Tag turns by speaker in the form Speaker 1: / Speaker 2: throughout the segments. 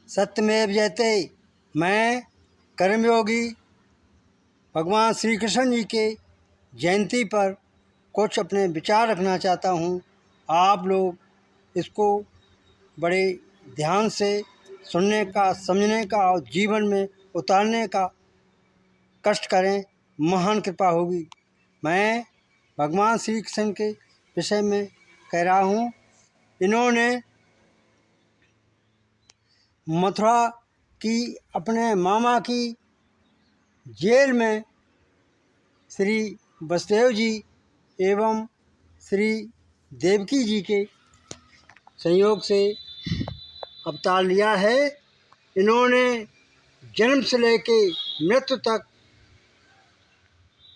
Speaker 1: सत्यमेव जयते। मैं कर्मयोगी भगवान श्री कृष्ण जी के जयंती पर कुछ अपने विचार रखना चाहता हूँ। आप लोग इसको बड़े ध्यान से सुनने का, समझने का और जीवन में उतारने का कष्ट करें, महान कृपा होगी। मैं भगवान श्री कृष्ण के विषय में कह रहा हूँ। इन्होंने मथुरा की अपने मामा की जेल में श्री वसुदेव जी एवं श्री देवकी जी के संयोग से अवतार लिया है। इन्होंने जन्म से लेके मृत्यु तक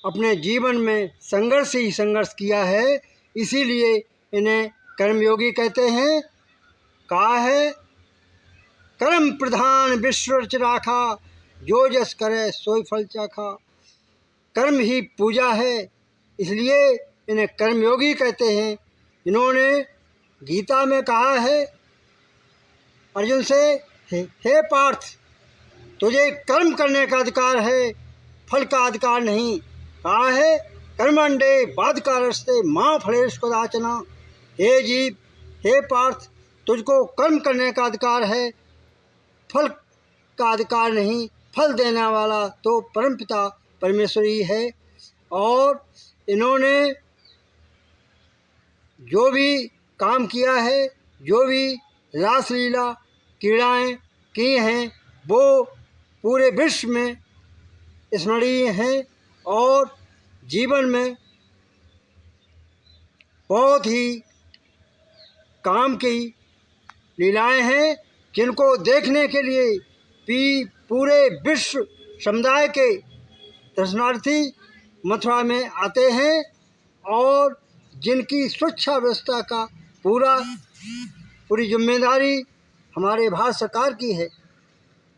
Speaker 1: अपने जीवन में संघर्ष ही संघर्ष किया है, इसीलिए इन्हें कर्मयोगी कहते हैं। कहा है, कर्म प्रधान विश्व रच राखा, जो जस करे सोई फल चाखा। कर्म ही पूजा है, इसलिए इन्हें कर्मयोगी कहते हैं। इन्होंने गीता में कहा है अर्जुन से, हे पार्थ, तुझे कर्म करने का अधिकार है, फल का अधिकार नहीं। कहा है, कर्मण्डे बाधकारस्ते माँ फलेश कदाचना। हे जीव, हे पार्थ, तुझको कर्म करने का अधिकार है, फल का अधिकार नहीं। फल देने वाला तो परमपिता परमेश्वर ही है। और इन्होंने जो भी काम किया है, जो भी रासलीला क्रीड़ाएँ की हैं, वो पूरे विश्व में स्मरणीय हैं और जीवन में बहुत ही काम की लीलाएँ हैं, जिनको देखने के लिए पूरे विश्व समुदाय के दर्शनार्थी मथुरा में आते हैं और जिनकी शिक्षा व्यवस्था का पूरी जिम्मेदारी हमारे भारत सरकार की है।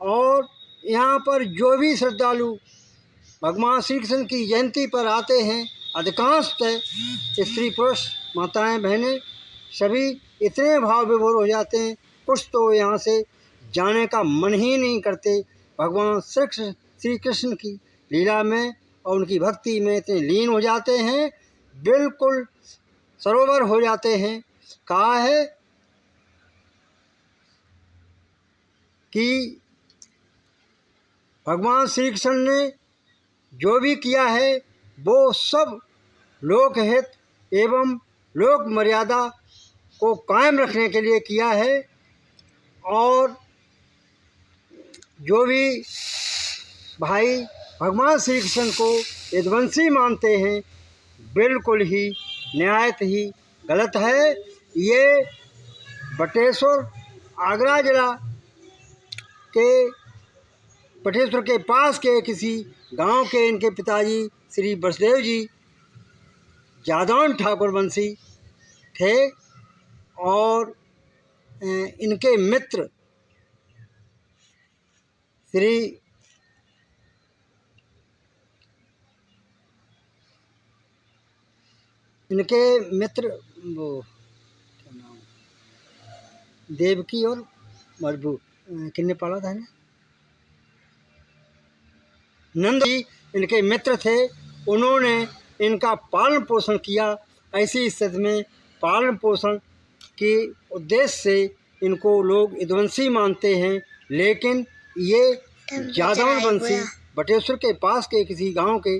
Speaker 1: और यहाँ पर जो भी श्रद्धालु भगवान श्री कृष्ण की जयंती पर आते हैं, अधिकांशतः स्त्री पुरुष माताएं बहनें सभी इतने भाव विभोर हो जाते हैं, कुछ तो यहाँ से जाने का मन ही नहीं करते। भगवान श्री कृष्ण की लीला में और उनकी भक्ति में इतने लीन हो जाते हैं, बिल्कुल सरोवर हो जाते हैं। कहा है कि भगवान श्री कृष्ण ने जो भी किया है वो सब लोकहित एवं लोक मर्यादा को कायम रखने के लिए किया है। और जो भी भाई भगवान श्री कृष्ण को यदुवंशी मानते हैं, बिल्कुल ही न्यायत ही गलत है। ये बटेश्वर आगरा जिला के बटेश्वर के पास के किसी गांव के इनके पिताजी श्री वसुदेव जी जादौन ठाकुर वंशी थे और इनके मित्र श्री वो क्या नाम, देवकी और मरबू किन्ने पाला था ना, नंद जी इनके मित्र थे। उन्होंने इनका पालन पोषण किया। ऐसी स्थिति में पालन पोषण के उद्देश्य से इनको लोग यदुवंशी मानते हैं, लेकिन ये जादौन वंशी बटेश्वर के पास के किसी गांव के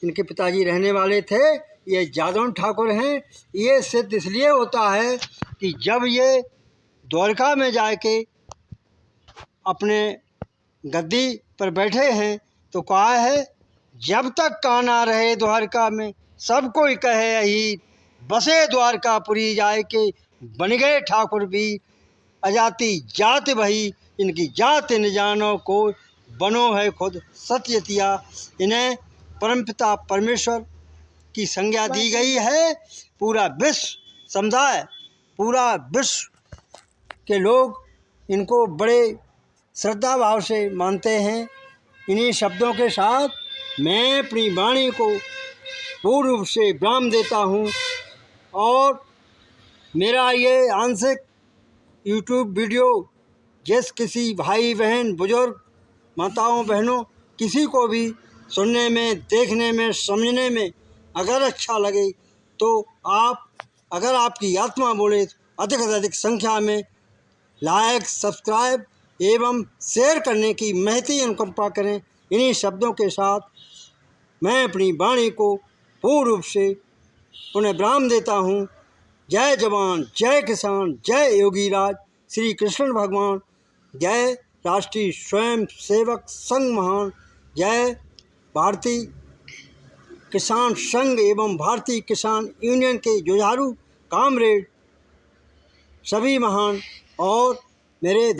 Speaker 1: इनके पिताजी रहने वाले थे। ये जादौन ठाकुर हैं। ये सिद्ध इसलिए होता है कि जब ये द्वारका में जाके अपने गद्दी पर बैठे हैं तो कहा है, जब तक कान्हा रहे द्वारका में सब कोई कहे यही, बसे द्वारकापुरी जाए के बन गए ठाकुर भी, अजाति जात भई इनकी जात न जानो को, बनो है खुद सत्यतिया। इन्हें परमपिता परमेश्वर की संज्ञा दी गई है। पूरा विश्व समुदाय, पूरा विश्व के लोग इनको बड़े श्रद्धा भाव से मानते हैं। इन्हीं शब्दों के साथ मैं अपनी वाणी को पूर्ण रूप से विराम देता हूँ और मेरा ये आंशिक यूट्यूब वीडियो जिस किसी भाई बहन बुजुर्ग माताओं बहनों किसी को भी सुनने में, देखने में, समझने में अगर अच्छा लगे तो अगर आपकी आत्मा बोले तो अधिक से अधिक संख्या में लाइक, सब्सक्राइब एवं शेयर करने की महती अनुकंपा करें। इन्हीं शब्दों के साथ मैं अपनी वाणी को पूर्ण रूप से पुनः विराम देता हूँ। जय जवान, जय किसान, जय योगी राज, श्री कृष्ण भगवान, जय राष्ट्रीय स्वयं सेवक संघ महान, जय भारतीय किसान संघ एवं भारतीय किसान यूनियन के जुझारू कामरेड सभी महान और मेरे